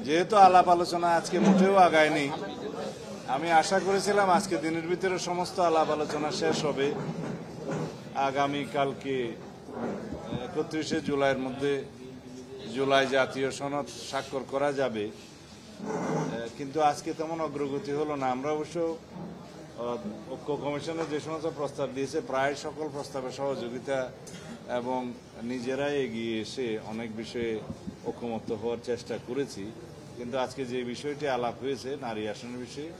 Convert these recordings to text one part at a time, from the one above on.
যেহেতু আলাপ আলোচনা আজকে মোটেও আগায়নি, আমি আশা করেছিলাম আজকে দিনের ভিতরে সমস্ত আলাপ আলোচনা শেষ হবে, আগামীকালকে 31শে জুলাইয়ের মধ্যে জুলাই জাতীয় সনদ স্বাক্ষর করা যাবে, কিন্তু আজকে তেমন অগ্রগতি হলো না। আমরা অবশ্য ঐক্য কমিশনে যে সমস্ত প্রস্তাব দিয়েছে প্রায় সকল প্রস্তাবে সহযোগিতা এবং নিজেরাই এগিয়ে এসে অনেক বিষয়ে ঐক্যমত্য হওয়ার চেষ্টা করেছি, কিন্তু আজকে যে বিষয়টি আলাপ হয়েছে নারী আসনের বিষয়ে,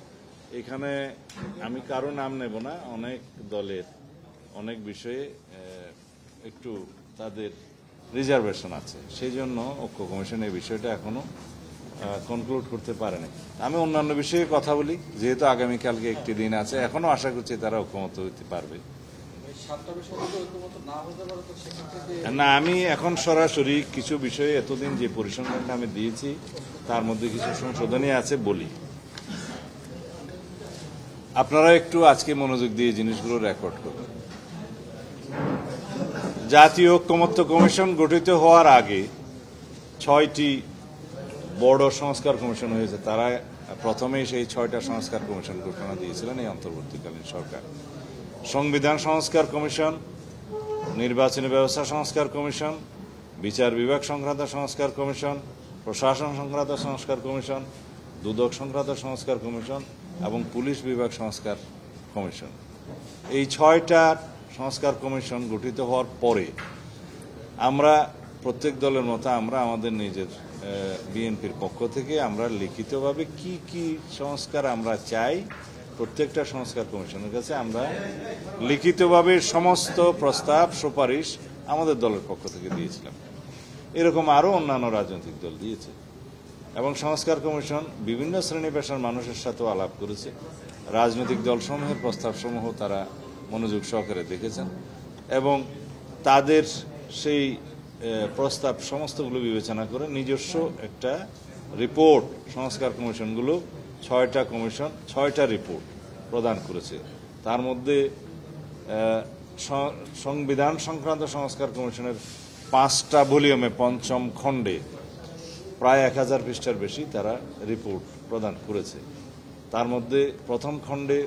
এখানে আমি কারো নাম নেব না, অনেক দলের অনেক বিষয়ে একটু তাদের রিজার্ভেশন আছে, সেই জন্য ঐক্য কমিশন এই বিষয়টা এখনো কনক্লুড করতে পারেনি। আমি অন্যান্য বিষয়ে কথা বলি, যেহেতু আগামীকালকে একটি দিন আছে, এখনো আশা করছি তারা ঐক্যমত্য হতে পারবে। না, আমি এখন সরাসরি কিছু বিষয়ে এতদিন যে পরিসংখ্যানটা আমি দিয়েছি তার মধ্যে কিছু সংশোধনী আছে বলি, আপনারা একটু আজকে মনোযোগ দিয়ে জিনিসগুলো রেকর্ড করবেন। জাতীয় ঐক্যমত্য কমিশন গঠিত হওয়ার আগে 6টি বড় সংস্কার কমিশন হয়েছে, তারা প্রথমেই সেই 6টা সংস্কার কমিশন ঘোষণা দিয়েছিলেন এই অন্তর্বর্তীকালীন সরকার। সংবিধান সংস্কার কমিশন, নির্বাচনী ব্যবস্থা সংস্কার কমিশন, বিচার বিভাগ সংক্রান্ত সংস্কার কমিশন, প্রশাসন সংক্রান্ত সংস্কার কমিশন, দুদক সংক্রান্ত সংস্কার কমিশন এবং পুলিশ বিভাগ সংস্কার কমিশন। এই 6টা সংস্কার কমিশন গঠিত হওয়ার পরে আমরা প্রত্যেক দলের মতো আমরা আমাদের নিজের বিএনপির পক্ষ থেকে আমরা লিখিতভাবে কি কি সংস্কার আমরা চাই প্রত্যেকটা সংস্কার কমিশনের কাছে আমরা লিখিতভাবে সমস্ত প্রস্তাব সুপারিশ আমাদের দলের পক্ষ থেকে দিয়েছিলাম। এরকম আরও অন্যান্য রাজনৈতিক দল দিয়েছে এবং সংস্কার কমিশন বিভিন্ন শ্রেণী পেশার মানুষের সাথেও আলাপ করেছে। রাজনৈতিক দলসমূহের প্রস্তাবসমূহ তারা মনোযোগ সহকারে দেখেছেন এবং তাদের সেই প্রস্তাব সমস্তগুলো বিবেচনা করে নিজস্ব একটা রিপোর্ট সংস্কার কমিশনগুলো 6টা কমিশন 6টা রিপোর্ট প্রদান করেছে। তার মধ্যে সংবিধান সংক্রান্ত সংস্কার কমিশনের 5টা ভলিউমে 5ম খণ্ডে প্রায় 1000 পৃষ্ঠার বেশি তারা রিপোর্ট প্রদান করেছে। তার মধ্যে প্রথম খণ্ডে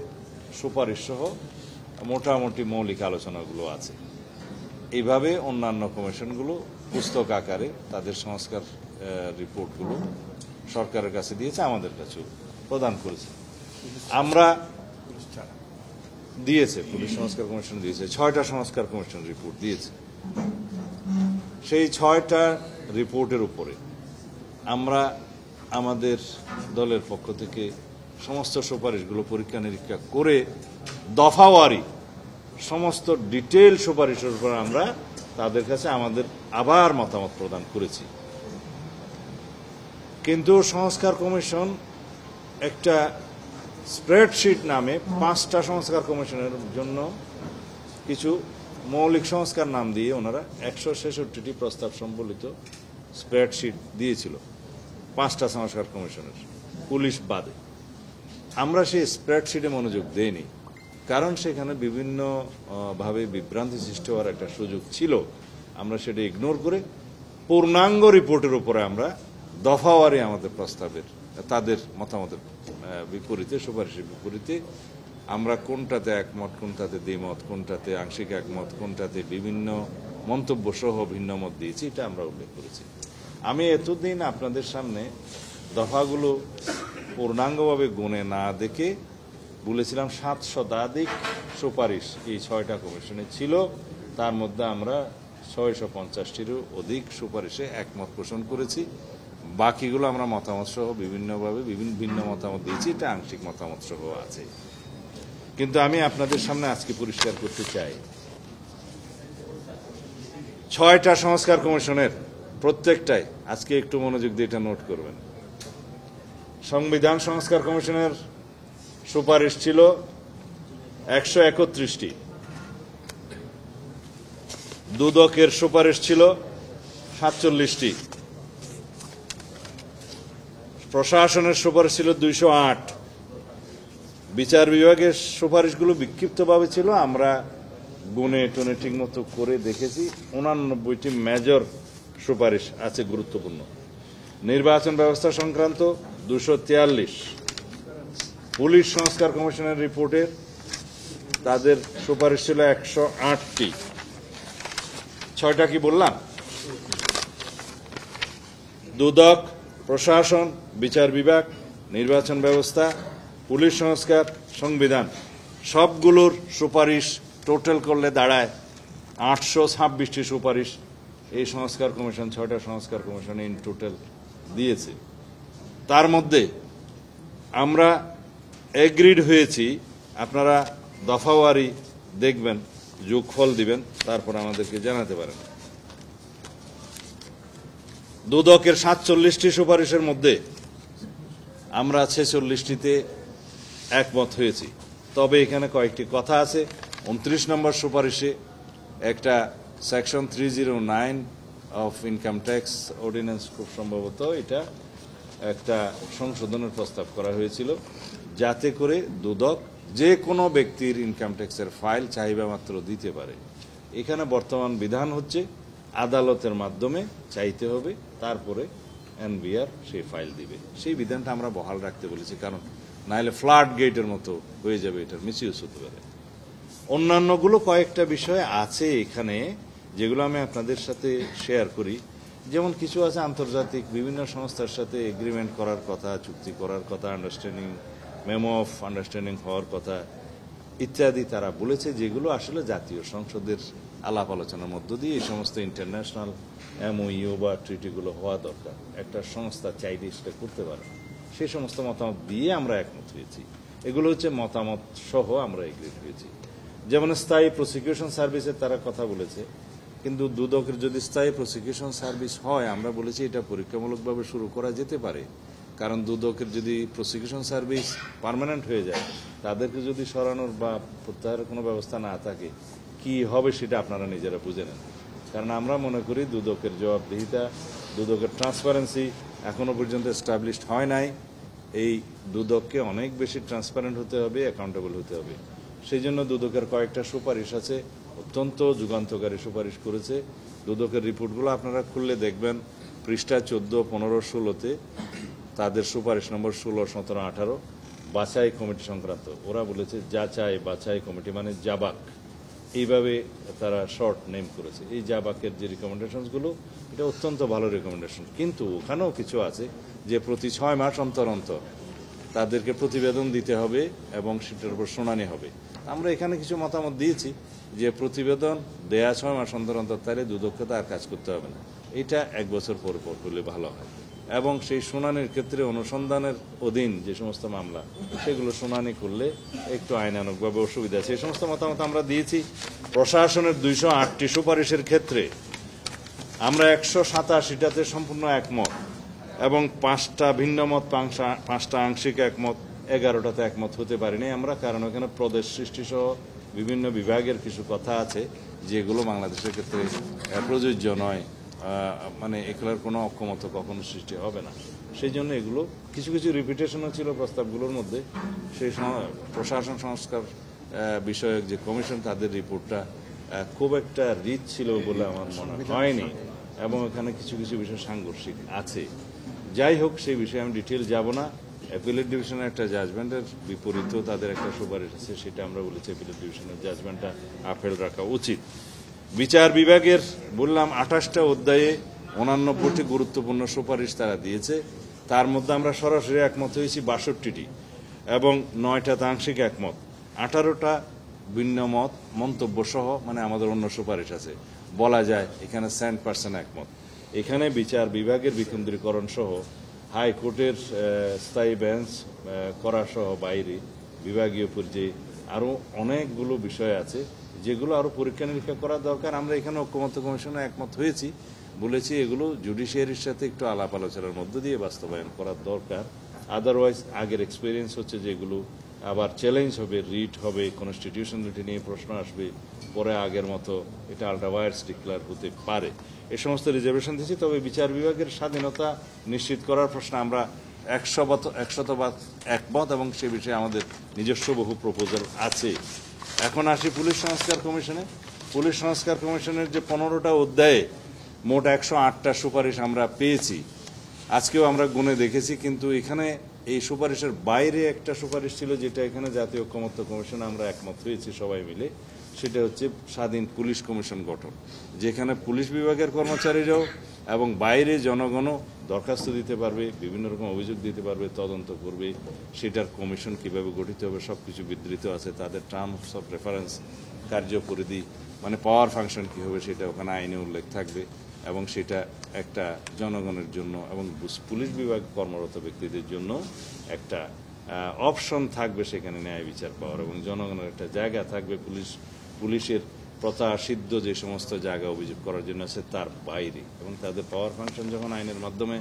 সুপারিশ সহ মোটামুটি মৌলিক আলোচনাগুলো আছে। এইভাবে অন্যান্য কমিশনগুলো পুস্তক আকারে তাদের সংস্কার রিপোর্টগুলো সরকারের কাছে দিয়েছে, আমাদের কাছেও প্রদান করেছে। আমরা দিয়েছে, পুলিশ সংস্কার কমিশন দিয়েছে, 6টা সংস্কার কমিশন রিপোর্ট দিয়েছে। সেই 6টা রিপোর্টের উপরে আমরা আমাদের দলের পক্ষ থেকে সমস্ত সুপারিশগুলো পরীক্ষা নিরীক্ষা করে দফাওয়ারি সমস্ত ডিটেইল সুপারিশের উপর আমরা তাদের কাছে আমাদের আবার মতামত প্রদান করেছি। কিন্তু সংস্কার কমিশন একটা স্প্রেডশিট নামে 5টা সংস্কার কমিশনের জন্য কিছু মৌলিক সংস্কার নাম দিয়ে ওনারা 166টি প্রস্তাব সম্বলিত স্প্রেডশিট দিয়েছিল 5টা সংস্কার কমিশনের, পুলিশ বাদে। আমরা সেই স্প্রেডশিটে মনোযোগ দেইনি, কারণ সেখানে বিভিন্নভাবে বিভ্রান্তি সৃষ্টি হওয়ার একটা সুযোগ ছিল। আমরা সেটা ইগনোর করে পূর্ণাঙ্গ রিপোর্টের উপরে আমরা দফাওয়ারি আমাদের প্রস্তাবের তাদের মতামতের বিপরীতে, সুপারিশের বিপরীতে আমরা কোনটাতে একমত, কোনটাতে দ্বিমত, কোনটাতে আংশিক একমত, কোনটাতে বিভিন্ন মন্তব্য সহ ভিন্ন মত দিয়েছি, এটা আমরা উল্লেখ করেছি। আমি এতদিন আপনাদের সামনে দফাগুলো পূর্ণাঙ্গভাবে গুণে না দেখে বলেছিলাম 7 শতাধিক সুপারিশ এই 6টা কমিশনে ছিল, তার মধ্যে আমরা 650টিরও অধিক সুপারিশে একমত পোষণ করেছি। বাকিগুলো আমরা মতামত সহ বিভিন্নভাবে ভিন্ন মতামত দিয়েছি, এটা আংশিক মতামত সহ আছে। কিন্তু আমি আপনাদের সামনে আজকে পরিষ্কার করতে চাই, 6টা সংস্কার কমিশনের প্রত্যেকটাই, আজকে একটু মনোযোগ দিয়ে এটা নোট করবেন, সংবিধান সংস্কার কমিশনের সুপারিশ ছিল 131টি, দুদকের সুপারিশ ছিল 47টি, প্রশাসনের সুপারিশ ছিল 208, বিচার বিভাগের সুপারিশগুলো বিক্ষিপ্তভাবে ছিল, আমরা গুণে টুনে ঠিক মতো করে দেখেছি 89টি মেজর সুপারিশ আছে গুরুত্বপূর্ণ। নির্বাচন ব্যবস্থা সংক্রান্ত 243, পুলিশ সংস্কার কমিশনের রিপোর্টের তাদের সুপারিশ ছিল 108টি। 6টা কি বললাম? দুদক, প্রশাসন, বিচার বিভাগ, নির্বাচন ব্যবস্থা, পুলিশ সংস্কার, সংবিধান, সবগুলোর সুপারিশ টোটাল করলে দাঁড়ায় 826টি সুপারিশ এই সংস্কার কমিশন, 6টা সংস্কার কমিশন ইন টোটাল দিয়েছে। তার মধ্যে আমরা এগ্রিড হয়েছি, আপনারা দফাওয়ারি দেখবেন, যোগফল দিবেন, তারপর আমাদেরকে জানাতে পারেন। দুদকের 47টি সুপারিশের মধ্যে আমরা 46টিতে একমত হয়েছি। তবে এখানে কয়েকটি কথা আছে। 29 নম্বর সুপারিশে একটা section 309 of income tax ordinance, খুব সম্ভবত এটা একটা সংশোধনের প্রস্তাব করা হয়েছিল, যাতে করে দুদক যে কোনো ব্যক্তির ইনকাম ট্যাক্সের ফাইল চাহিদা মাত্র দিতে পারে। এখানে বর্তমান বিধান হচ্ছে আদালতের মাধ্যমে চাইতে হবে, তারপরে এনবিআর সেই ফাইল দিবে। সেই বিধানটা আমরা বহাল রাখতে বলেছি, কারণ নাহলে ফ্লাড গেটের মতো হয়ে যাবে, এটার মিসইউজ হতে পারে। অন্যান্যগুলো কয়েকটা বিষয় আছে এখানে, যেগুলো আমি আপনাদের সাথে শেয়ার করি। যেমন কিছু আছে আন্তর্জাতিক বিভিন্ন সংস্থার সাথে এগ্রিমেন্ট করার কথা, চুক্তি করার কথা, আন্ডারস্ট্যান্ডিং, মেমো অফ আন্ডারস্ট্যান্ডিং হওয়ার কথা ইত্যাদি তারা বলেছে, যেগুলো আসলে জাতীয় সংসদের আলাপ আলোচনার মধ্য দিয়ে এই সমস্ত ইন্টারন্যাশনাল এমওইউ বা ট্রিটিগুলো হওয়া দরকার। একটা সংস্থা চাইলে সেটা করতে পারে। সেই সমস্ত মতামত দিয়ে আমরা একমত হয়েছি। এগুলো হচ্ছে মতামত সহ আমরা এগ্রি হয়েছি। যেমন স্থায়ী প্রসিকিউশন সার্ভিসের তারা কথা বলেছে, কিন্তু দুদকের যদি স্থায়ী প্রসিকিউশন সার্ভিস হয়, আমরা বলেছি এটা পরীক্ষামূলকভাবে শুরু করা যেতে পারে। কারণ দুদকের যদি প্রসিকিউশন সার্ভিস পার্মানেন্ট হয়ে যায়, তাদেরকে যদি সরানোর বা প্রত্যাহারের কোনো ব্যবস্থা না থাকে, কি হবে সেটা আপনারা নিজেরা বুঝে নেন। কারণ আমরা মনে করি দুদকের জবাবদিহিতা, দুদকের ট্রান্সপারেন্সি এখনো পর্যন্ত এস্টাবলিশড হয় নাই। এই দুদককে অনেক বেশি ট্রান্সপারেন্ট হতে হবে, অ্যাকাউন্টেবল হতে হবে। সেই জন্য দুদকের কয়েকটা সুপারিশ আছে, অত্যন্ত যুগান্তকারী সুপারিশ করেছে। দুদকের রিপোর্টগুলো আপনারা খুললে দেখবেন, পৃষ্ঠা 14, 15, 16তে তাদের সুপারিশ নম্বর 16, 17, 18 বাছাই কমিটি সংক্রান্ত। ওরা বলেছে যাচাই বাছাই কমিটি, মানে জাবাক, এইভাবে তারা শর্ট নেম করেছে। এই জাবাকের যে রিকমেন্ডেশনসগুলো, এটা অত্যন্ত ভালো রিকমেন্ডেশন, কিন্তু ওখানেও কিছু আছে যে প্রতি 6 মাস অন্তর অন্তর তাদেরকে প্রতিবেদন দিতে হবে এবং সেটার উপর শুনানি হবে। আমরা এখানে কিছু মতামত দিয়েছি যে প্রতিবেদন দেয়া 6 মাস অন্তর অন্তর, তাহলে দুদককে আর কাজ করতে হবে না, এটা 1 বছর পর পর করলে ভালো হয়। এবং সেই শুনানির ক্ষেত্রে অনুসন্ধানের অধীন যে সমস্ত মামলা, সেগুলো শুনানি করলে একটু আইনানুগভাবে অসুবিধা আছে। এই সমস্ত মতামত আমরা দিয়েছি। প্রশাসনের 208টি সুপারিশের ক্ষেত্রে আমরা 187টাতে সম্পূর্ণ একমত, এবং 5টা ভিন্ন মত, 5টা আংশিক একমত, 11টাতে একমত হতে পারিনি আমরা, কারণ ওখানে প্রদেশ সৃষ্টি সহ বিভিন্ন বিভাগের কিছু কথা আছে যেগুলো বাংলাদেশের ক্ষেত্রে প্রযোজ্য নয়, মানে এগুলোর কোনো অক্ষমতা কখনো সৃষ্টি হবে না। সেই জন্য এগুলো কিছু কিছু রিপিটেশনও ছিল প্রস্তাবগুলোর মধ্যে। সেই প্রশাসন সংস্কার বিষয়ক যে কমিশন, তাদের রিপোর্টটা খুব একটা রিচ ছিল বলে আমার মনে হয়নি, এবং এখানে কিছু কিছু বিষয় সাংঘর্ষিক আছে। যাই হোক, সেই বিষয়ে আমি ডিটেল যাব না। অ্যাপিলেট ডিভিশনের একটা জাজমেন্টের বিপরীতেও তাদের একটা সুপারিশ আছে, সেটা আমরা বলেছি অ্যাপিলেট ডিভিশনের জাজমেন্টটা আপেল রাখা উচিত। বিচার বিভাগের বললাম 28টা অধ্যায়ে 89টি গুরুত্বপূর্ণ সুপারিশ তারা দিয়েছে। তার মধ্যে আমরা সরাসরি একমত হয়েছি 62টি, এবং 9টাতে আংশিক একমত, 18টা ভিন্ন মত মন্তব্য সহ, মানে আমাদের অন্য সুপারিশ আছে। বলা যায় এখানে 100% একমত। এখানে বিচার বিভাগের বিকেন্দ্রীকরণ সহ, হাইকোর্টের স্থায়ী বেঞ্চ করা সহ বাইরে বিভাগীয় পর্যায়ে আরও অনেকগুলো বিষয় আছে যেগুলো আরও পরীক্ষা নিরীক্ষা করা দরকার। আমরা এখানে ঐকমত্য কমিশনে একমত হয়েছি, বলেছি এগুলো জুডিশিয়ারির সাথে একটু আলাপ আলোচনার মধ্য দিয়ে বাস্তবায়ন করার দরকার। আদারওয়াইজ আগের এক্সপিরিয়েন্স হচ্ছে যেগুলো আবার চ্যালেঞ্জ হবে, রিট হবে, কনস্টিটিউশনালিটি নিয়ে প্রশ্ন আসবে, পরে আগের মতো এটা আল্ট্রাভায়ার্স ডিক্লেয়ার হতে পারে। এ সমস্ত রিজার্ভেশন দিয়েছি। তবে বিচার বিভাগের স্বাধীনতা নিশ্চিত করার প্রশ্নে আমরা 100% একমত, এবং সে বিষয়ে আমাদের নিজস্ব বহু প্রপোজাল আছে। এখন আসি পুলিশ সংস্কার কমিশনে। পুলিশ সংস্কার কমিশনের যে 15টা অধ্যায়ে মোট 108টা সুপারিশ আমরা পেয়েছি, আজকেও আমরা গুণে দেখেছি, কিন্তু এখানে এই সুপারিশের বাইরে একটা সুপারিশ ছিল, যেটা এখানে জাতীয় ঐকমত্য কমিশন আমরা একমত হয়েছি সবাই মিলে। সেটা হচ্ছে স্বাধীন পুলিশ কমিশন গঠন, যেখানে পুলিশ বিভাগের কর্মচারীরাও এবং বাইরে জনগণও দরখাস্ত দিতে পারবে, বিভিন্ন রকম অভিযোগ দিতে পারবে, তদন্ত করবে। সেটার কমিশন কিভাবে গঠিত হবে সবকিছু বিধৃত আছে। তাদের টার্মস অফ রেফারেন্স, কার্যপরিধি, মানে পাওয়ার ফাংশন কী হবে সেটা ওখানে আইনে উল্লেখ থাকবে। এবং সেটা একটা জনগণের জন্য এবং পুলিশ বিভাগ কর্মরত ব্যক্তিদের জন্য একটা অপশন থাকবে সেখানে ন্যায় বিচার পাওয়ার, এবং জনগণের একটা জায়গা থাকবে পুলিশের প্রত্যাশিদ্ধ যে সমস্ত জায়গা অভিযোগ করার জন্য আছে তার বাইরে। এবং তাদের পাওয়ার ফাংশন যখন আইনের মাধ্যমে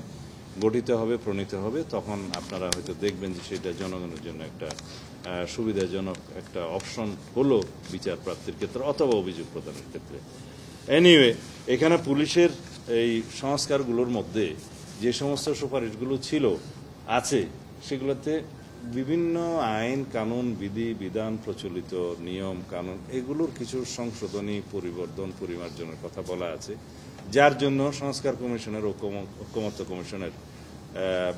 গঠিত হবে, প্রণীত হবে, তখন আপনারা হয়তো দেখবেন যে সেটা জনগণের জন্য একটা সুবিধাজনক একটা অপশন হলো বিচার প্রাপ্তির ক্ষেত্রে অথবা অভিযোগ প্রদানের ক্ষেত্রে। এনিওয়ে, এখানে পুলিশের এই সংস্কারগুলোর মধ্যে যে সমস্ত সুপারিশগুলো আছে সেগুলোতে বিভিন্ন আইন কানুন বিধি বিধান প্রচলিত নিয়ম কানুন এগুলোর কিছু সংশোধনী পরিবর্তন পরিমার্জনের কথা বলা আছে, যার জন্য সংস্কার কমিশনের ঐকমত্য কমিশনের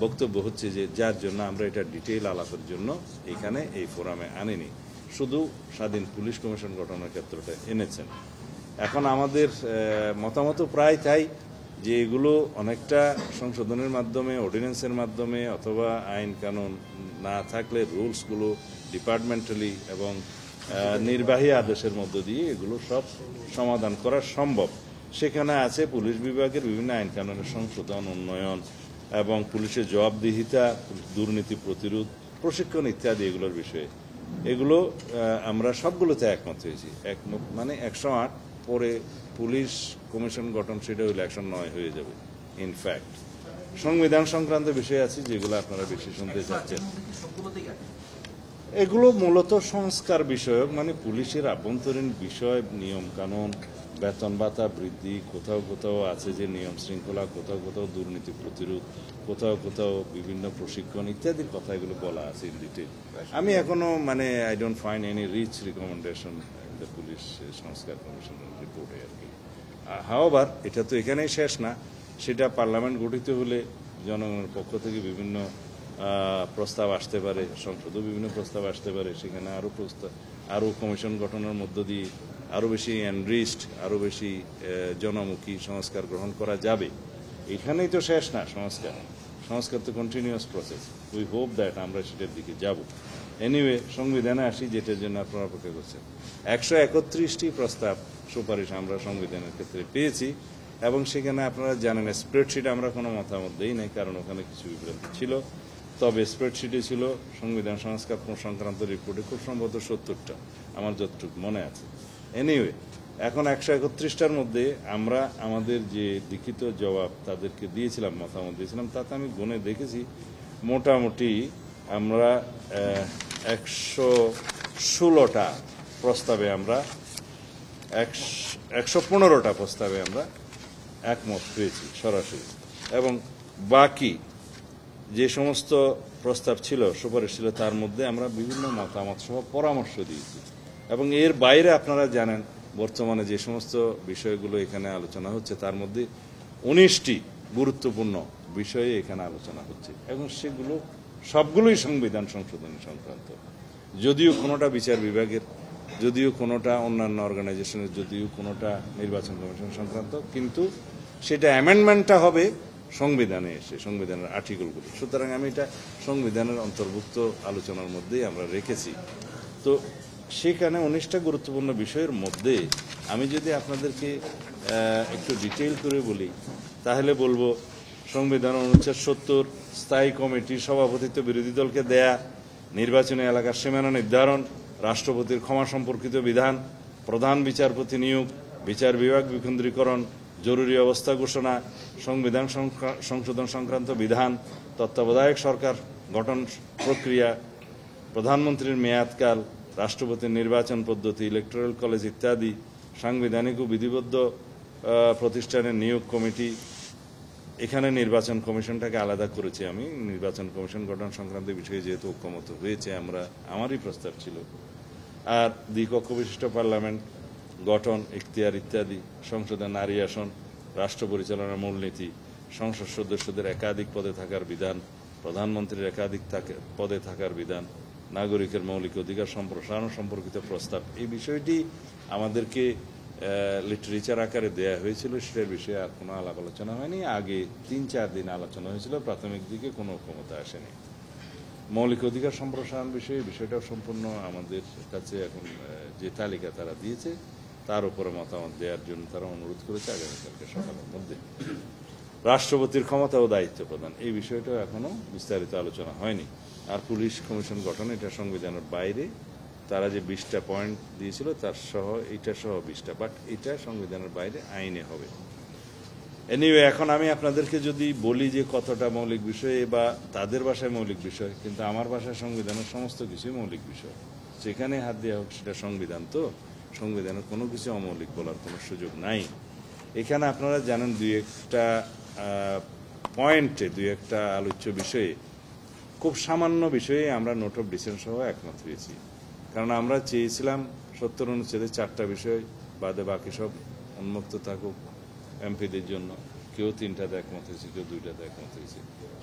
বক্তব্য হচ্ছে যে যার জন্য আমরা এটা ডিটেইল আলাপের জন্য এখানে এই ফোরামে আনিনি, শুধু স্বাধীন পুলিশ কমিশন গঠনের ক্ষেত্রটা এনেছেন। এখন আমাদের মতামত প্রায় তাই যে এগুলো অনেকটা সংশোধনের মাধ্যমে, অর্ডিন্যান্সের মাধ্যমে অথবা আইন কানুন না থাকলে রুলসগুলো ডিপার্টমেন্টালি এবং নির্বাহী আদেশের মধ্য দিয়ে এগুলো সব সমাধান করা সম্ভব। সেখানে আছে পুলিশ বিভাগের বিভিন্ন আইন কানুনের সংশোধন, উন্নয়ন এবং পুলিশের জবাবদিহিতা, দুর্নীতি প্রতিরোধ, প্রশিক্ষণ ইত্যাদি এগুলোর বিষয়ে। এগুলো আমরা সবগুলোতে একমত হয়েছি। একমত মানে 108 পরে পুলিশ কমিশন গঠন সেটা হইলে 109 হয়ে যাবে। ইনফ্যাক্ট সংবিধান সংক্রান্ত বিষয় আছে যেগুলো আপনারা বেশি শুনতে চাচ্ছেন। এগুলো মূলত সংস্কার বিষয়ক, মানে পুলিশের আভ্যন্তরীণ বিষয়, নিয়ম কানুন, বেতন ভাতা বৃদ্ধি, কোথাও কোথাও আছে যে নিয়ম শৃঙ্খলা, কোথাও কোথাও দুর্নীতি প্রতিরোধ, কোথাও কোথাও বিভিন্ন প্রশিক্ষণ ইত্যাদির কথা এগুলো বলা আছে ইন ডিটেল। আমি এখনো I don't find any rich recommendation the police সংস্কার কমিশনের রিপোর্টে আর কি। হাওয়ার এটা তো এখানেই শেষ না, সেটা পার্লামেন্ট গঠিত হলে জনগণের পক্ষ থেকে বিভিন্ন প্রস্তাব আসতে পারে, সংসদও বিভিন্ন প্রস্তাব আসতে পারে, সেখানে আরও কমিশন গঠনের মধ্য দিয়ে আরও বেশি এনরিচড, আরও বেশি জনমুখী সংস্কার গ্রহণ করা যাবে। এখানেই তো শেষ না সংস্কার তো continuous process. We hope that আমরা সেটার দিকে যাব। এনিওয়ে, সংবিধানে আসি, যেটার জন্য আপনারা অপেক্ষা করছেন। 131টি প্রস্তাব সুপারিশ আমরা সংবিধানের ক্ষেত্রে পেয়েছি, এবং সেখানে আপনারা জানেন স্প্রেডশিট আমরা কোনো মতামত দেই নাই, কারণ ওখানে কিছু বিভ্রান্তি ছিল। তবে স্প্রেডশিটে ছিল সংবিধান সংস্কার সংক্রান্ত রিপোর্টে খুব সম্ভবত 70টা, আমার যতটুকু মনে আছে। এনিওয়ে, এখন 131টার মধ্যে আমরা আমাদের যে লিখিত জবাব তাদেরকে দিয়েছিলাম, মতামত দিয়েছিলাম, তাতে আমি গুণে দেখেছি মোটামুটি আমরা 116টা প্রস্তাবে আমরা 115টা প্রস্তাবে আমরা একমত হয়েছি সরাসরি, এবং বাকি যে সমস্ত প্রস্তাব ছিল, সুপারিশ ছিল, তার মধ্যে আমরা বিভিন্ন মতামত সহ পরামর্শ দিয়েছি। এবং এর বাইরে আপনারা জানেন বর্তমানে যে সমস্ত বিষয়গুলো এখানে আলোচনা হচ্ছে তার মধ্যে 19টি গুরুত্বপূর্ণ বিষয়ে এখানে আলোচনা হচ্ছে, এবং সেগুলো সবগুলোই সংবিধান সংশোধন সংক্রান্ত। যদিও কোনোটা বিচার বিভাগের, যদিও কোনোটা অন্যান্য অর্গানাইজেশনের, যদিও কোনোটা নির্বাচন কমিশন সংক্রান্ত, কিন্তু সেটা অ্যামেন্ডমেন্টটা হবে সংবিধানে এসে, সংবিধানের আর্টিকেলগুলো। সুতরাং আমি এটা সংবিধানের অন্তর্ভুক্ত আলোচনার মধ্যেই আমরা রেখেছি। তো সেখানে 19টা গুরুত্বপূর্ণ বিষয়ের মধ্যে আমি যদি আপনাদেরকে একটু ডিটেইল করে বলি, তাহলে বলবো সংবিধান অনুচ্ছেদ 70 স্থায়ী কমিটির সভাপতিত্ব বিরোধী দলকে দেয়া, নির্বাচনী এলাকার সীমানা নির্ধারণ, রাষ্ট্রপতির ক্ষমা সম্পর্কিত বিধান, প্রধান বিচারপতি নিয়োগ, বিচার বিভাগ বিকেন্দ্রীকরণ, জরুরি অবস্থা ঘোষণা, সংবিধান সংশোধন সংক্রান্ত বিধান, তত্ত্বাবধায়ক সরকার গঠন প্রক্রিয়া, প্রধানমন্ত্রীর মেয়াদকাল, রাষ্ট্রপতির নির্বাচন পদ্ধতি, ইলেকটোরাল কলেজ ইত্যাদি, সাংবিধানিক ও বিধিবদ্ধ প্রতিষ্ঠানের নিয়োগ কমিটি। এখানে নির্বাচন কমিশনটাকে আলাদা করেছি আমি, নির্বাচন কমিশন গঠন সংক্রান্ত বিষয়ে যেহেতু ঐক্যমত হয়েছে, আমারই প্রস্তাব ছিল। আর দ্বিকক্ষ বিশিষ্ট পার্লামেন্ট গঠন, ইখতিয়ার ইত্যাদি, সংসদে নারী আসন, রাষ্ট্র পরিচালনার মূলনীতি, সংসদ সদস্যদের একাধিক পদে থাকার বিধান, প্রধানমন্ত্রীর একাধিক পদে থাকার বিধান, নাগরিকের মৌলিক অধিকার সম্প্রসারণ সম্পর্কিত প্রস্তাব, এই বিষয়টি আমাদেরকে লিটারেচার আকারে দেয়া হয়েছিল। সেটার বিষয়ে আর কোনো আলাপ আলোচনা হয়নি। আগে 3-4 দিন আলোচনা হয়েছিল, প্রাথমিক দিকে কোনো ক্ষমতা আসেনি। মৌলিক অধিকার সম্প্রসারণ বিষয়টাও সম্পূর্ণ আমাদের কাছে এখন যে তালিকা তারা দিয়েছে তার উপরে মতামত দেওয়ার জন্য তারা অনুরোধ করেছে আগামীকালকে সকালের মধ্যে। রাষ্ট্রপতির ক্ষমতা ও দায়িত্ব প্রদান, এই বিষয়টাও এখনো বিস্তারিত আলোচনা হয়নি। আর পুলিশ কমিশন গঠন, এটা সংবিধানের বাইরে। তারা যে 20টা পয়েন্ট দিয়েছিল তার সহ এটা সহ 20টা, বাট এটা সংবিধানের বাইরে, আইনে হবে। এনিওয়ে, এখন আমি আপনাদেরকে যদি বলি যে কতটা মৌলিক বিষয় বা তাদের ভাষায় মৌলিক বিষয়, কিন্তু আমার ভাষায় সংবিধানের সমস্ত কিছুই মৌলিক বিষয়। যেখানে হাত দেওয়া হোক সেটা সংবিধান, তো সংবিধানের কোনো কিছু অমৌলিক বলার কোনো সুযোগ নাই। এখানে আপনারা জানেন 2-1টা পয়েন্টে, 2-1টা আলোচ্য বিষয়ে, খুব সামান্য বিষয়ে আমরা নোট অফ ডিসেন্ট সহ একমত হয়েছি। কারণ আমরা চেয়েছিলাম 70 অনুচ্ছেদে 4টা বিষয় বাদে বাকি সব উন্মুক্ত থাকুক এমপিদের জন্য। কেউ 3টাতে একমত হয়েছে, কেউ 2টাতে একমত হয়েছে।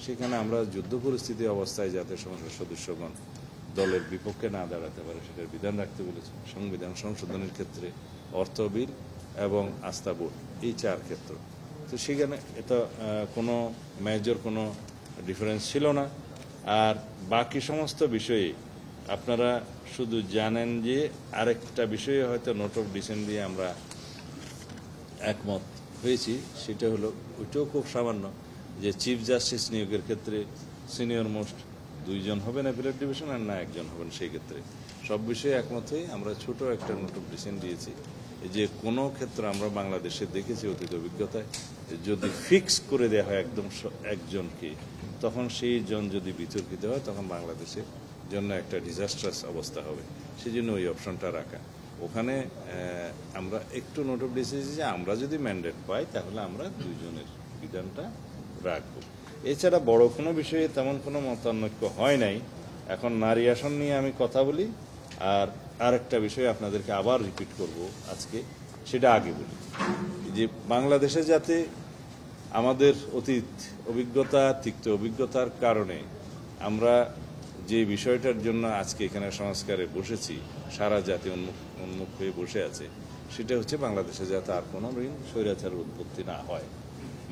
সেখানে আমরা যুদ্ধ পরিস্থিতি অবস্থায় যাতে সংসদ সদস্যগণ দলের বিপক্ষে না দাঁড়াতে পারে সেটার বিধান রাখতে বলেছে। সংবিধান সংশোধনের ক্ষেত্রে অর্থ বিল এবং আস্থা ভোট, এই 4 ক্ষেত্র। তো সেখানে এটা কোনো মেজর কোনো ডিফারেন্স ছিল না। আর বাকি সমস্ত বিষয়ে আপনারা শুধু জানেন যে আরেকটা বিষয়ে হয়তো নোট অফ ডিসেন্ট দিয়ে আমরা একমত হয়েছি, সেটা হলো, ওইটাও খুব সামান্য, যে চিফ জাস্টিস নিয়োগের ক্ষেত্রে সিনিয়র মোস্ট 2 জন হবেন অ্যাপিলেট ডিভিশন, আর না 1 জন হবেন। সেই ক্ষেত্রে সব বিষয়ে একমত হয়ে আমরা ছোট একটা নোট অফ ডিসেন্ট দিয়েছি যে কোনো ক্ষেত্রে আমরা বাংলাদেশে দেখেছি অতীত অভিজ্ঞতায়, যদি ফিক্স করে দেওয়া হয় একদম একজনকে, তখন সেই জন যদি বিতর্কিত হয় তখন বাংলাদেশের জন্য একটা ডিজাস্ট্রাস অবস্থা হবে। সেই জন্য ওই অপশনটা রাখা। ওখানে আমরা একটু নোট অফ ডিসেন্ট যে আমরা যদি ম্যান্ডেট পাই তাহলে আমরা 2 জনের বিধানটা রাখবো। এছাড়া বড় কোনো বিষয়ে তেমন কোনো মতানৈক্য হয় নাই। এখন নারী আসন নিয়ে আমি কথা বলি, আর আরেকটা বিষয় আপনাদেরকে আবার রিপিট করব আজকে, সেটা আগে বলি যে বাংলাদেশে যাতে আমাদের অতীত অভিজ্ঞতা, তিক্ত অভিজ্ঞতার কারণে আমরা যে বিষয়টার জন্য আজকে এখানে সংস্কারে বসেছি, সারা জাতি উন্মুখ হয়ে বসে আছে, সেটা হচ্ছে বাংলাদেশে যাতে আর কোনো স্বৈরাচারের উৎপত্তি না হয়,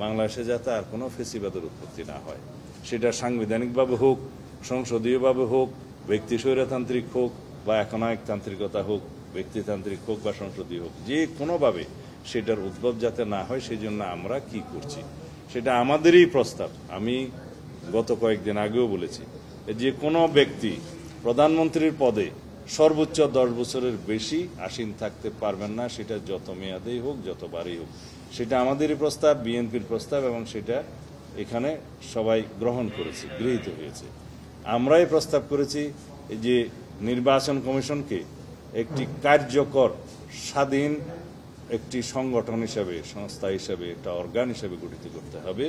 বাংলাদেশে যাতে আর কোনো ফেসিবাদের উৎপত্তি না হয়। সেটা সাংবিধানিকভাবে হোক, সংসদীয়ভাবে হোক, ব্যক্তি স্বৈরতান্ত্রিক হোক বা একনায়কতান্ত্রিকতা হোক, ব্যক্তিতান্ত্রিক হোক বা সংসদীয় হোক, যে কোনোভাবে সেটার উদ্ভব যাতে না হয় সেই জন্য আমরা কি করছি সেটা আমাদেরই প্রস্তাব। আমি গত কয়েকদিন আগেও বলেছি যে কোনো ব্যক্তি প্রধানমন্ত্রীর পদে সর্বোচ্চ 10 বছরের বেশি আসীন থাকতে পারবেন না, সেটা যত মেয়াদেই হোক, যতবারই হোক। সেটা আমাদেরই প্রস্তাব, বিএনপির প্রস্তাব, এবং সেটা এখানে সবাই গ্রহণ করেছে, গৃহীত হয়েছে। আমরাই প্রস্তাব করেছি যে নির্বাচন কমিশনকে একটি কার্যকর, স্বাধীন একটি সংগঠন হিসাবে, সংস্থা হিসাবে, একটা অর্গান হিসাবে গঠিত করতে হবে,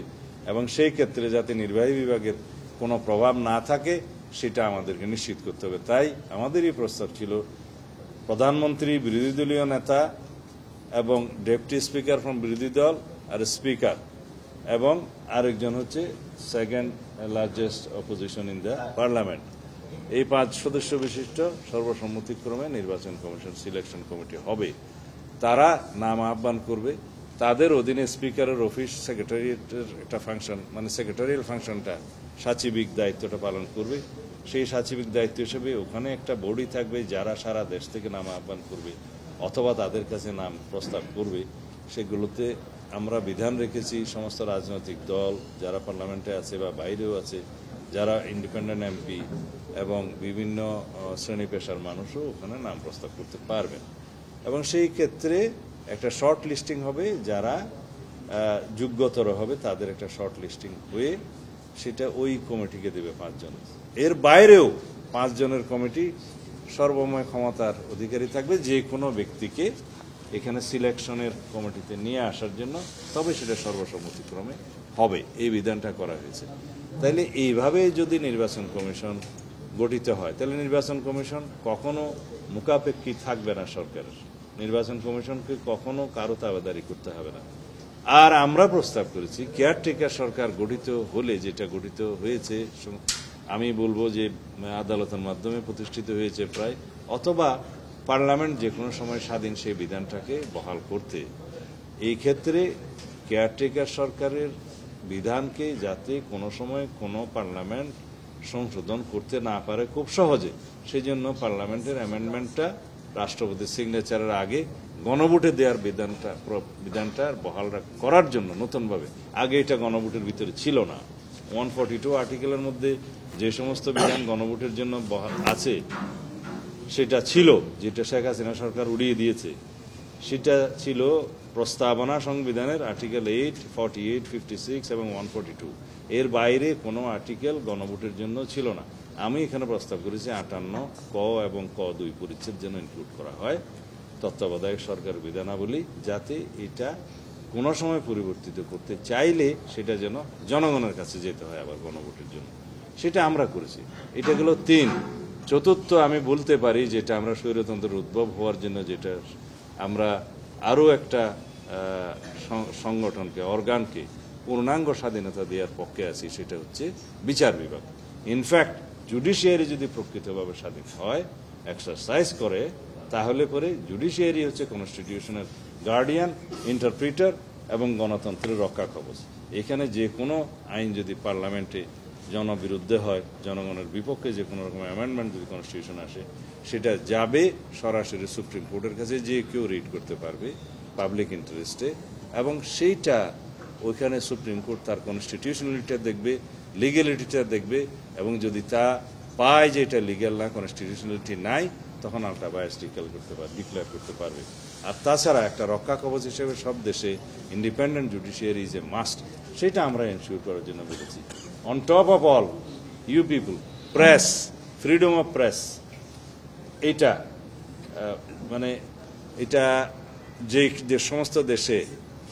এবং সেই ক্ষেত্রে যাতে নির্বাহী বিভাগের কোনো প্রভাব না থাকে সেটা আমাদেরকে নিশ্চিত করতে হবে। তাই আমাদেরই প্রস্তাব ছিল প্রধানমন্ত্রী, বিরোধী দলীয় নেতা এবং ডেপুটি স্পিকার ফ্রম বিরোধী দল, আর স্পিকার, এবং আরেকজন হচ্ছে second largest opposition in the parliament, এই 5 সদস্য বিশিষ্ট সর্বসম্মতিক্রমে নির্বাচন কমিশন সিলেকশন কমিটি হবে। তারা নাম আহ্বান করবে, তাদের অধীনে স্পিকারের অফিস, সেক্রেটারিয়েটের একটা ফাংশন, মানে সেক্রেটারিয়াল ফাংশনটা, সাচিবিক দায়িত্বটা পালন করবে। সেই সাচিবিক দায়িত্ব হিসেবে ওখানে একটা বডি থাকবে যারা সারা দেশ থেকে নাম আহ্বান করবে অথবা তাদের কাছে নাম প্রস্তাব করবে। সেগুলোতে আমরা বিধান রেখেছি সমস্ত রাজনৈতিক দল যারা পার্লামেন্টে আছে বা বাইরেও আছে, যারা ইন্ডিপেন্ডেন্ট এমপি এবং বিভিন্ন শ্রেণী পেশার মানুষও ওখানে নাম প্রস্তাব করতে পারবেন। এবং সেই ক্ষেত্রে একটা শর্ট লিস্টিং হবে, যারা যোগ্যতর হবে তাদের একটা শর্ট লিস্টিং হয়ে সেটা ওই কমিটিকে দেবে 5 জন। এর বাইরেও 5 জনের কমিটি সর্বময় ক্ষমতার অধিকারী থাকবে যে কোনো ব্যক্তিকে এখানে সিলেকশনের কমিটিতে নিয়ে আসার জন্য, তবে সেটা সর্বসম্মতিক্রমে হবে, এই বিধানটা করা হয়েছে। তাইলে এইভাবে যদি নির্বাচন কমিশন গঠিত হয় তাহলে নির্বাচন কমিশন কখনো মুখাপেক্ষী থাকবে না সরকারের। নির্বাচন কমিশনকে কখনো কারো তাবেদারি করতে হবে না। আর আমরা প্রস্তাব করেছি কেয়ারটেকার সরকার গঠিত হলে, যেটা গঠিত হয়েছে আমি বলবো যে আদালতের মাধ্যমে প্রতিষ্ঠিত হয়েছে প্রায়, অথবা পার্লামেন্ট যে কোনো সময় স্বাধীন সেই বিধানটাকে বহাল করতে, এই ক্ষেত্রে কেয়ারটেকার সরকারের বিধানকে যাতে কোনো সময় কোনো পার্লামেন্ট সংশোধন করতে না পারে খুব সহজে, সেই জন্য পার্লামেন্টের অ্যামেন্ডমেন্টটা রাষ্ট্রপতির সিগনেচারের আগে গণভোটে দেওয়ার বিধানটা বহাল করার জন্য নতুনভাবে, আগে এটা গণভোটের ভিতরে ছিল না। 142 আর্টিকেলের মধ্যে যে সমস্ত বিধান গণভোটের জন্য আছে সেটা ছিল, যেটা শেখ হাসিনা সরকার উড়িয়ে দিয়েছে, সেটা ছিল প্রস্তাবনা সংবিধানের আর্টিকেল 8, 48, 56 এবং 142। এর বাইরে কোনো আর্টিকেল গণভোটের জন্য ছিল না। আমি এখানে প্রস্তাব করেছি 58 ক এবং ক 2 পরিচ্ছেদ যেন ইনক্লুড করা হয় তত্ত্বাবধায়ক সরকার বিধানাবলী, যাতে এটা কোনো সময় পরিবর্তিত করতে চাইলে সেটা যেন জনগণের কাছে যেতে হয় আবার গণভোটের জন্য, সেটা আমরা করেছি। এটা গেল 3। চতুর্থ, আমি বলতে পারি যেটা আমরা স্বৈরতন্ত্রের উদ্ভব হওয়ার জন্য যেটা আমরা আরও একটা সংগঠনকে, অর্গানকে পূর্ণাঙ্গ স্বাধীনতা দেওয়ার পক্ষে আছি, সেটা হচ্ছে বিচার বিভাগ। ইনফ্যাক্ট জুডিশিয়ারি যদি প্রকৃতভাবে স্বাধীন হয়, এক্সারসাইজ করে, তাহলে পরে জুডিশিয়ারি হচ্ছে কনস্টিটিউশনের গার্ডিয়ান, ইন্টারপ্রিটার এবং গণতন্ত্রের রক্ষা কবচ। এখানে যে কোনো আইন যদি পার্লামেন্টে জনবিরুদ্ধে হয়, জনগণের বিপক্ষে যে কোনো রকম অ্যামেন্ডমেন্ট যদি কনস্টিটিউশন আসে, সেটা যাবে সরাসরি সুপ্রিম কোর্টের কাছে, যে কেউ রিড করতে পারবে পাবলিক ইন্টারেস্টে, এবং সেইটা ওইখানে সুপ্রিম কোর্ট তার কনস্টিটিউশনালিটিটা দেখবে, লিগ্যালিটিটা দেখবে, এবং যদি তা পায় যে এটা লিগ্যাল না, কনস্টিটিউশনালিটি নাই, তখন আলটা বায়াস ডিক্লেয়ার করতে পারবে। আর তাছাড়া একটা রক্ষা কবচ হিসেবে সব দেশে independent judiciary is a must, সেটা আমরা এনশিওর করার জন্য বলেছি। On top of all, you people, press, freedom of press, এটা মানে এটা যে সমস্ত দেশে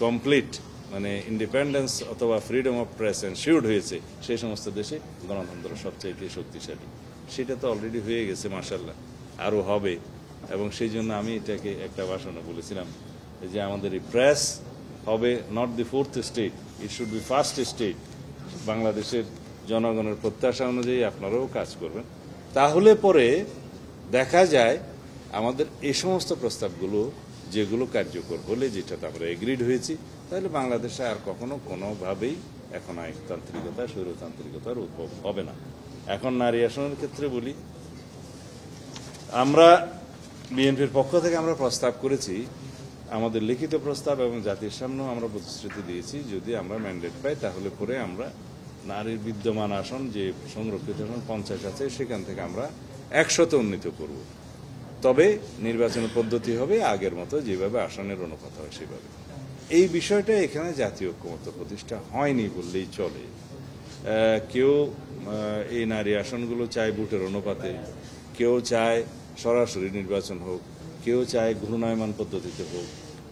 কমপ্লিট মানে ইন্ডিপেন্ডেন্স অথবা ফ্রিডম অফ প্রেস এনশিওর্ড হয়েছে, সেই সমস্ত দেশে গণতন্ত্র সবচাইতে শক্তিশালী। সেটা তো অলরেডি হয়ে গেছে, মাশাআল্লাহ, আরও হবে। এবং সেই জন্য আমি এটাকে একটা ভাষণে বলেছিলাম যে আমাদের এই প্রেস হবে not the 4th state, it should be 1st state. বাংলাদেশের জনগণের প্রত্যাশা অনুযায়ী আপনারাও কাজ করবেন, তাহলে পরে দেখা যায় আমাদের এই সমস্ত প্রস্তাবগুলো যেগুলো কার্যকর হলে, যেটাতে আমরা এগ্রিড হয়েছি, তাহলে বাংলাদেশে আর কখনো কোনোভাবেই এখন আইনতান্ত্রিকতা, স্বৈরতান্ত্রিকতার উদ্ভব হবে না। এখন নারী আসনের ক্ষেত্রে বলি, আমরা বিএনপির পক্ষ থেকে আমরা প্রস্তাব করেছি, আমাদের লিখিত প্রস্তাব এবং জাতির সামনেও আমরা প্রতিশ্রুতি দিয়েছি, যদি আমরা ম্যান্ডেট পাই তাহলে পরে আমরা নারীর বিদ্যমান আসন, যে সংরক্ষিত আসন 50 আছে, সেখান থেকে আমরা 100-তে উন্নীত করব। তবে নির্বাচনের পদ্ধতি হবে আগের মতো, যেভাবে আসনের অনুপাত হয় সেভাবে। এই বিষয়টা এখানে জাতীয় ঐক্যমত্য প্রতিষ্ঠা হয়নি বললেই চলে। কেউ এই নারী আসনগুলো চায় ভোটের অনুপাতে, কেউ চায় সরাসরি নির্বাচন হোক, কেউ চায় ঘূর্ণায়মান পদ্ধতিতে হোক,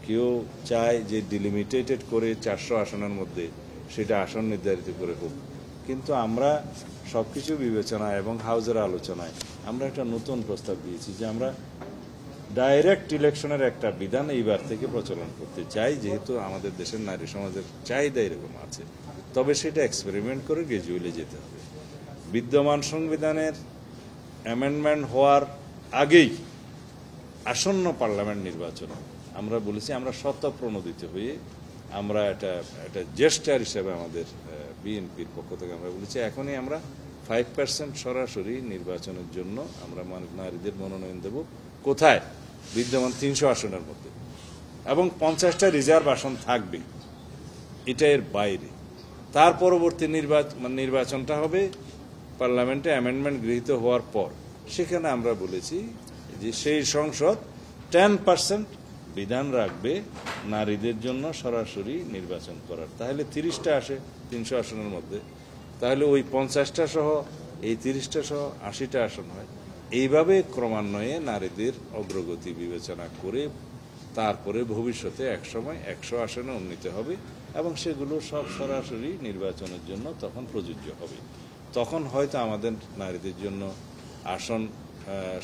কেউ চায় যে ডিলিমিটেটেড করে 400 আসনের মধ্যে সেটা আসন নির্ধারিত করে হোক। কিন্তু আমরা সবকিছু বিবেচনায় এবং হাউজের আলোচনায় আমরা একটা নতুন প্রস্তাব দিয়েছি যে আমরা ডাইরেক্ট ইলেকশনের একটা বিধান এইবার থেকে প্রচলন করতে চাই, যেহেতু আমাদের দেশের নারী সমাজের চাহিদা এরকম আছে। তবে সেটা এক্সপেরিমেন্ট করে গ্রাজুয়ালি যেতে হবে। বিদ্যমান সংবিধানের অ্যামেন্ডমেন্ট হওয়ার আগেই আসন্ন পার্লামেন্ট নির্বাচন আমরা বলেছি আমরা স্বতঃপ্রণোদিত হয়ে আমরা এটা জেস্টার হিসেবে আমাদের বিএনপির পক্ষ থেকে আমরা বলেছি, এখনই আমরা 5% সরাসরি নির্বাচনের জন্য আমরা নারীদের মনোনয়ন দেব। কোথায়? বিদ্যমান 300 আসনের মধ্যে, এবং 50টা রিজার্ভ আসন থাকবে, এটা এর বাইরে। তার পরবর্তী নির্বাচনটা হবে পার্লামেন্টে অ্যামেন্ডমেন্ট গৃহীত হওয়ার পর। সেখানে আমরা বলেছি যে সেই সংসদ 10% বিধান রাখবে নারীদের জন্য সরাসরি নির্বাচন করার। তাহলে 30টা আসে 300 আসনের মধ্যে, তাহলে ওই 50টা সহ এই 30টা সহ 80টা আসন হয়। এইভাবে ক্রমান্বয়ে নারীদের অগ্রগতি বিবেচনা করে তারপরে ভবিষ্যতে একসময় 100 আসনে উন্নীত হবে, এবং সেগুলো সব সরাসরি নির্বাচনের জন্য তখন প্রযোজ্য হবে। তখন হয়তো আমাদের নারীদের জন্য আসন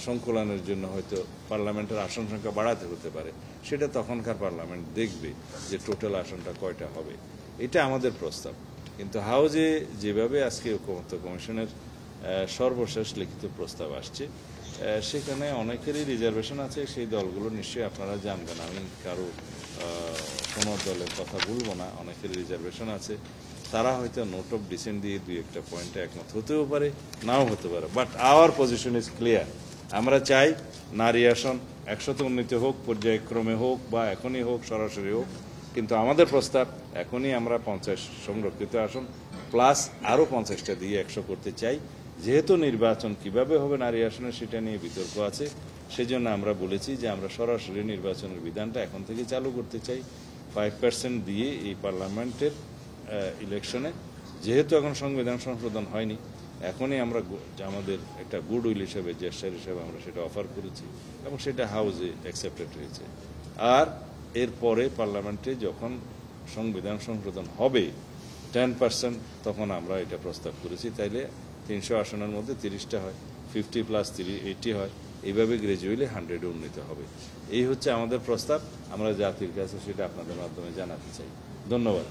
সংকুলানের জন্য হয়তো পার্লামেন্টের আসন সংখ্যা বাড়াতে হতে পারে, সেটা তখনকার পার্লামেন্ট দেখবে যে টোটাল আসনটা কয়টা হবে। এটা আমাদের প্রস্তাব। কিন্তু হাউজে যেভাবে আজকে ঐকমত্য কমিশনের সর্বশেষ লিখিত প্রস্তাব আসছে, সেখানে অনেকেরই রিজার্ভেশন আছে। সেই দলগুলো নিশ্চয়ই আপনারা জানবেন, আমি কারো কোনো দলের কথা বলবো না। অনেকের রিজার্ভেশন আছে, তারা হয়তো নোট অফ ডিসেন্ট দিয়ে দুই একটা পয়েন্টে একমত হতেও পারে, নাও হতে পারে। But hour position is clear. আমরা চাই নারী আসন 100তে উন্নীত হোক, পর্যায়ক্রমে হোক বা এখনই হোক, সরাসরি হোক। কিন্তু আমাদের প্রস্তাব এখনই আমরা 50 সংরক্ষিত আসন প্লাস আরও 50টা দিয়ে 100 করতে চাই। যেহেতু নির্বাচন কিভাবে হবে নারী আসনে সেটা নিয়ে বিতর্ক আছে, সেজন্য আমরা বলেছি যে আমরা সরাসরি নির্বাচনের বিধানটা এখন থেকে চালু করতে চাই 5% দিয়ে এই পার্লামেন্টের ইলেকশনে। যেহেতু এখন সংবিধান সংশোধন হয়নি, এখনই আমরা আমাদের একটা গুড উইল হিসেবে, জেস্টার হিসেবে আমরা সেটা অফার করেছি এবং সেটা হাউজে অ্যাকসেপ্টেড হয়েছে। আর এরপরে পার্লামেন্টে যখন সংবিধান সংশোধন হবে 10%, তখন আমরা এটা প্রস্তাব করেছি। তাইলে 300 আসনের মধ্যে 30টা হয়, 50 + 3 80 হয়। এইভাবে গ্রাজুয়ালি 100-এ উন্নীত হবে। এই হচ্ছে আমাদের প্রস্তাব। আমরা জাতির কাছে সেটা আপনাদের মাধ্যমে জানাতে চাই। ধন্যবাদ।